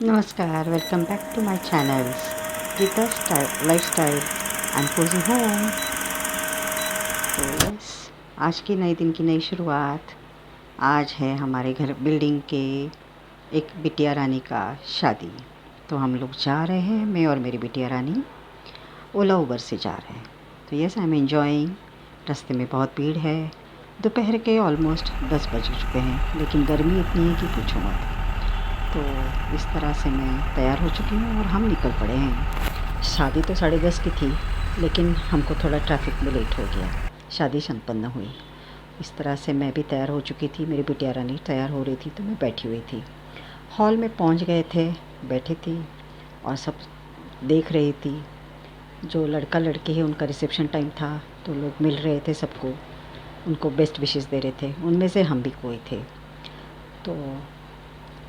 नमस्कार, welcome back to my channels Geeta style lifestyle and cozy home. तो yes, आज की नए दिन की नई शुरुआत। आज है हमारे घर बिल्डिंग के एक बिटिया रानी का शादी। तो हम लोग जा रहे हैं, मैं और मेरी बिटिया रानी ओला उबर से जा रहे हैं। तो यस, आई एम एंजॉइंग। रास्ते में बहुत भीड़ है। दोपहर के ऑलमोस्ट 10 बज चुके हैं, लेकिन गर्मी इतनी है कि पूछो मत। तो इस तरह से मैं तैयार हो चुकी हूँ और हम निकल पड़े हैं। शादी तो 10:30 की थी, लेकिन हमको थोड़ा ट्रैफिक में लेट हो गया। शादी संपन्न हुई। इस तरह से मैं भी तैयार हो चुकी थी, मेरी बिटिया रानी तैयार हो रही थी, तो मैं बैठी हुई थी। हॉल में पहुँच गए थे, बैठी थी और सब देख रही थी। जो लड़का लड़की है उनका रिसेप्शन टाइम था, तो लोग मिल रहे थे सबको, उनको बेस्ट विशेस दे रहे थे। उनमें से हम भी कोई थे। तो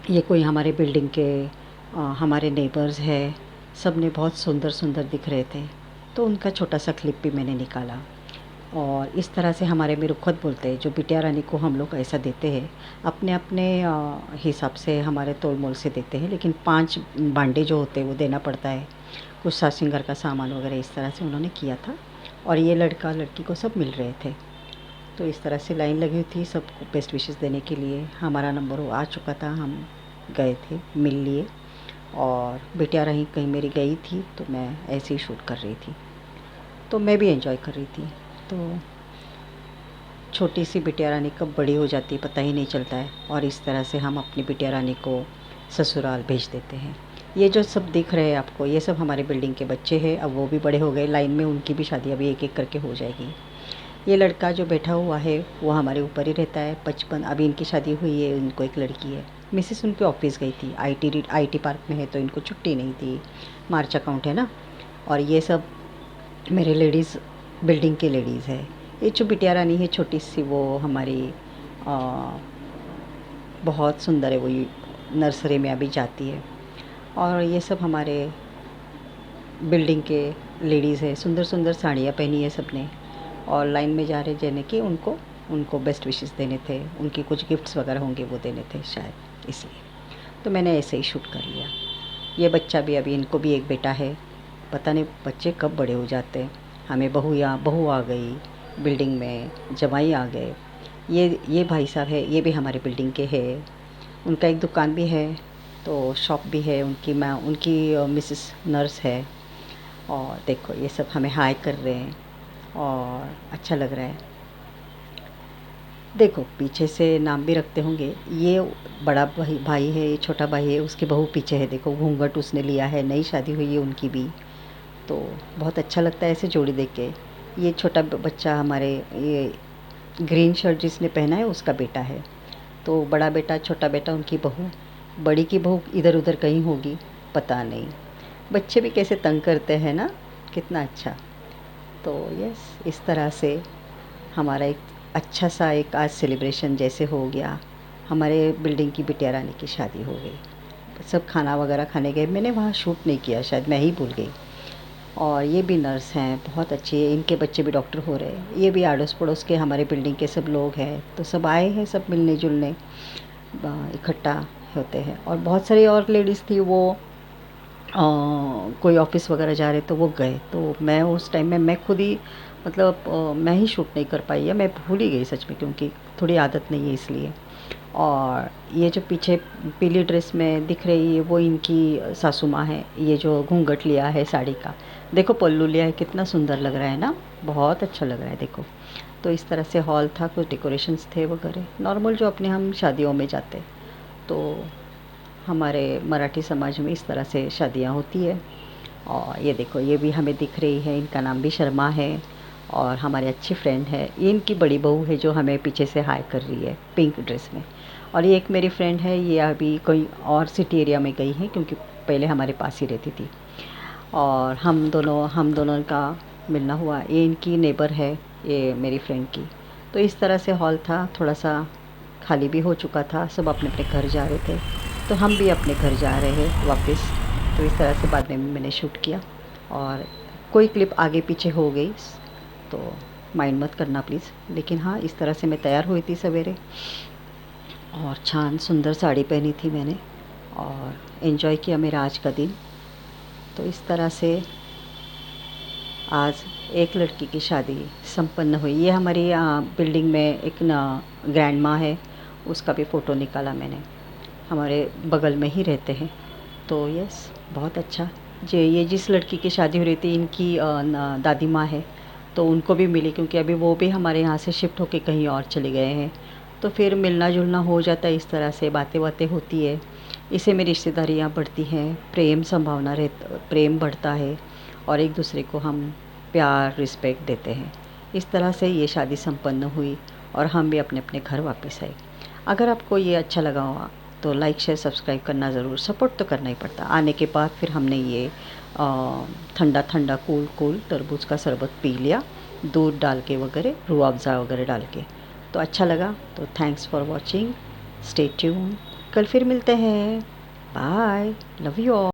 ये कोई हमारे बिल्डिंग के हमारे नेबर्स है। सब ने बहुत सुंदर सुंदर दिख रहे थे, तो उनका छोटा सा क्लिप भी मैंने निकाला। और इस तरह से हमारे में रुखवत बोलते हैं, जो बिटिया रानी को हम लोग ऐसा देते हैं, अपने अपने हिसाब से हमारे तोल मोल से देते हैं, लेकिन 5 बांडे जो होते हैं वो देना पड़ता है। कुछ साज सिंगार का सामान वगैरह इस तरह से उन्होंने किया था। और ये लड़का लड़की को सब मिल रहे थे। तो इस तरह से लाइन लगी हुई थी सबको बेस्ट विशेस देने के लिए। हमारा नंबर वो आ चुका था, हम गए थे, मिल लिए। और बिटिया रही कहीं मेरी गई थी, तो मैं ऐसे ही शूट कर रही थी, तो मैं भी एंजॉय कर रही थी। तो छोटी सी बिटिया रानी कब बड़ी हो जाती है पता ही नहीं चलता है, और इस तरह से हम अपनी बिटिया रानी को ससुराल भेज देते हैं। ये जो सब दिख रहे हैं आपको, ये सब हमारे बिल्डिंग के बच्चे हैं। अब वो भी बड़े हो गए, लाइन में उनकी भी शादी अभी एक एक करके हो जाएगी। ये लड़का जो बैठा हुआ है वो हमारे ऊपर ही रहता है। 55 अभी इनकी शादी हुई है, इनको एक लड़की है। मिसेस उनके ऑफिस गई थी, आईटी पार्क में है, तो इनको छुट्टी नहीं थी। मार्च अकाउंट है ना। और ये सब मेरे लेडीज़, बिल्डिंग के लेडीज़ है। ये जो बिटिया रानी है छोटी सी, वो हमारी आ, बहुत सुंदर है। वो नर्सरी में अभी जाती है। और ये सब हमारे बिल्डिंग के लेडीज़ है। सुंदर सुंदर साड़ियाँ पहनी है सबने, और लाइन में जा रहे जैसे कि उनको उनको बेस्ट विशेस देने थे। उनके कुछ गिफ्ट्स वगैरह होंगे वो देने थे शायद, इसलिए। तो मैंने ऐसे ही शूट कर लिया। ये बच्चा भी, अभी इनको भी एक बेटा है। पता नहीं बच्चे कब बड़े हो जाते हैं। हमें बहू आ गई बिल्डिंग में, जमाई आ गए। ये भाई साहब है, ये भी हमारे बिल्डिंग के हैं। उनका एक दुकान भी है, तो शॉप भी है उनकी। मैं उनकी मिसेस नर्स है। और देखो ये सब हमें हाय कर रहे हैं और अच्छा लग रहा है। देखो पीछे से नाम भी रखते होंगे। ये बड़ा भाई है, ये छोटा भाई है, उसकी बहू पीछे है। देखो घूंघट उसने लिया है, नई शादी हुई है उनकी भी। तो बहुत अच्छा लगता है ऐसे जोड़ी देख के। ये छोटा बच्चा हमारे, ये ग्रीन शर्ट जिसने पहना है उसका बेटा है। तो बड़ा बेटा छोटा बेटा उनकी बहू, बड़ी की बहू इधर उधर कहीं होगी, पता नहीं। बच्चे भी कैसे तंग करते हैं ना, कितना अच्छा। तो यस, इस तरह से हमारा एक अच्छा सा एक आज सेलिब्रेशन जैसे हो गया। हमारे बिल्डिंग की बिटिया रानी की शादी हो गई। सब खाना वगैरह खाने गए। मैंने वहाँ शूट नहीं किया, शायद मैं ही भूल गई। और ये भी नर्स हैं, बहुत अच्छी है। इनके बच्चे भी डॉक्टर हो रहे हैं। ये भी आड़ोस पड़ोस के हमारे बिल्डिंग के सब लोग हैं, तो सब आए हैं, सब मिलने जुलने इकट्ठा होते हैं। और बहुत सारी और लेडीज़ थी, वो कोई ऑफिस वगैरह जा रहे तो वो गए। तो मैं उस टाइम में मैं खुद ही, मतलब मैं ही शूट नहीं कर पाई, या मैं भूल ही गई सच में, क्योंकि थोड़ी आदत नहीं है इसलिए। और ये जो पीछे पीली ड्रेस में दिख रही है वो इनकी सासू माँ है। ये जो घूंघट लिया है साड़ी का, देखो पल्लू लिया है, कितना सुंदर लग रहा है ना, बहुत अच्छा लग रहा है देखो। तो इस तरह से हॉल था, कुछ डेकोरेशंस थे वगैरह नॉर्मल जो अपने हम शादियों में जाते। तो हमारे मराठी समाज में इस तरह से शादियाँ होती है। और ये देखो ये भी हमें दिख रही है, इनका नाम भी शर्मा है, और हमारी अच्छी फ्रेंड है। ये इनकी बड़ी बहू है जो हमें पीछे से हाय कर रही है पिंक ड्रेस में। और ये एक मेरी फ्रेंड है, ये अभी कोई और सिटी एरिया में गई है, क्योंकि पहले हमारे पास ही रहती थी। और हम दोनों का मिलना हुआ। ये इनकी नेबर है, ये मेरी फ्रेंड की। तो इस तरह से हॉल था, थोड़ा सा खाली भी हो चुका था, सब अपने अपने घर जा रहे थे, तो हम भी अपने घर जा रहे हैं वापस। तो इस तरह से बाद में मैंने शूट किया। और कोई क्लिप आगे पीछे हो गई तो माइंड मत करना प्लीज़। लेकिन हाँ, इस तरह से मैं तैयार हुई थी सवेरे, और छान सुंदर साड़ी पहनी थी मैंने। और एंजॉय किया मेरा आज का दिन। तो इस तरह से आज एक लड़की की शादी संपन्न हुई। ये हमारी बिल्डिंग में एक ना ग्रैंड माँ है, उसका भी फ़ोटो निकाला मैंने। हमारे बगल में ही रहते हैं। तो यस, बहुत अच्छा। ये जिस लड़की की शादी हो रही थी, इनकी दादी माँ है, तो उनको भी मिली, क्योंकि अभी वो भी हमारे यहाँ से शिफ्ट होके कहीं और चले गए हैं। तो फिर मिलना जुलना हो जाता है, इस तरह से बातें बातें होती है। इससे में रिश्तेदारियाँ बढ़ती हैं, प्रेम बढ़ता है और एक दूसरे को हम प्यार रिस्पेक्ट देते हैं। इस तरह से ये शादी संपन्न हुई और हम भी अपने अपने घर वापस आए। अगर आपको ये अच्छा लगा हो तो लाइक शेयर सब्सक्राइब करना ज़रूर, सपोर्ट तो करना ही पड़ता। आने के बाद फिर हमने ये ठंडा ठंडा कूल कूल तरबूज का शरबत पी लिया, दूध डाल के वगैरह, रूह अफ़ज़ा वगैरह डाल के। तो अच्छा लगा। तो thanks for watching, stay tune. कल फिर मिलते हैं। Bye, love you all.